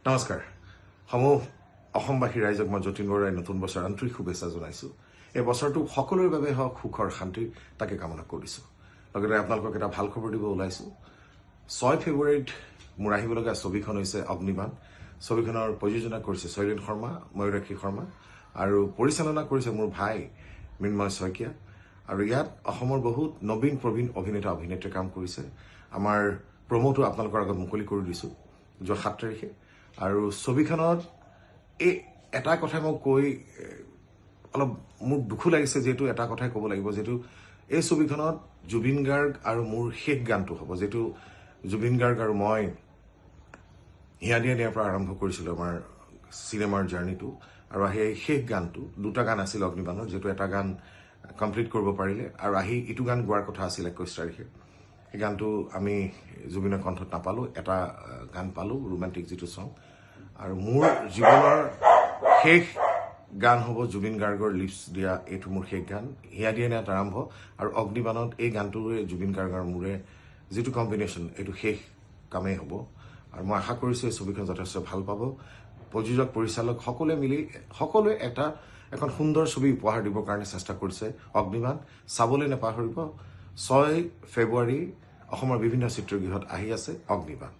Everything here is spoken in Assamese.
নমস্কাৰ সমূহ অসমবাসী ৰাইজক মই যতীন বৰুৱাই নতুন বছৰ আন্তৰিক শুভেচ্ছা জনাইছোঁ। এই বছৰটো সকলোৰে বাবে হওক সুখৰ শান্তিৰ তাকে কামনা কৰিছোঁ। লগতে আপোনালোকক এটা ভাল খবৰ দিব ওলাইছোঁ। 6 ফেব্ৰুৱাৰীত মোৰ আহিবলগীয়া ছবিখন হৈছে অগ্নিবাণ। ছবিখনৰ প্ৰযোজনা কৰিছে শৈলেন শৰ্মা, ময়ূৰাক্ষী শৰ্মা আৰু পৰিচালনা কৰিছে মোৰ ভাই মৃন্ময় শইকীয়া। আৰু ইয়াত অসমৰ বহুত নবীন প্ৰবীণ অভিনেতা অভিনেত্ৰীয়ে কাম কৰিছে। আমাৰ প্ৰমোটো আপোনালোকৰ আগত মুকলি কৰি দিছোঁ যোৱা 7 তাৰিখে। আৰু ছবিখনত এই এটা কথাই মই কৈ অলপ মোৰ দুখো লাগিছে, যিহেতু এটা কথাই ক'ব লাগিব, যিহেতু এই ছবিখনত জুবিন গাৰ্গ আৰু মোৰ শেষ গানটো হ'ব, যিহেতু জুবিন গাৰ্গ আৰু মই হিয়া দিয়া দিয়াৰ পৰা আৰম্ভ কৰিছিলোঁ আমাৰ চিনেমাৰ জাৰ্ণিটো। আৰু আহি শেষ গানটো, দুটা গান আছিল অগ্নিবাণৰ, যিহেতু এটা গান কমপ্লিট কৰিব পাৰিলে আৰু আহি ইটো গান গোৱাৰ কথা আছিল 21 তাৰিখে। সেই গানটো আমি জুবিনৰ কণ্ঠত নাপালোঁ, এটা গান পালোঁ, ৰোমান্টিক যিটো চং। আৰু মোৰ জীৱনৰ শেষ গান হ'ব জুবিন গাৰ্গৰ লিপছ দিয়া এইটো মোৰ শেষ গান। হিয়া দিয়া দিয়াত আৰম্ভ আৰু অগ্নিবাণত এই গানটোৰে জুবিন গাৰ্গ আৰু মোৰে যিটো কম্বিনেশ্যন, এইটো শেষ কামেই হ'ব। আৰু মই আশা কৰিছোঁ এই ছবিখন যথেষ্ট ভাল পাব। প্ৰযোজক পৰিচালক সকলোৱে মিলি সকলোৱে এখন সুন্দৰ ছবি উপহাৰ দিবৰ কাৰণে চেষ্টা কৰিছে। অগ্নিবাণ চাবলৈ নাপাহৰিব। 6 ফেব্ৰুৱাৰী অসমৰ বিভিন্ন চিত্ৰগৃহত আহি আছে অগ্নিবাণ।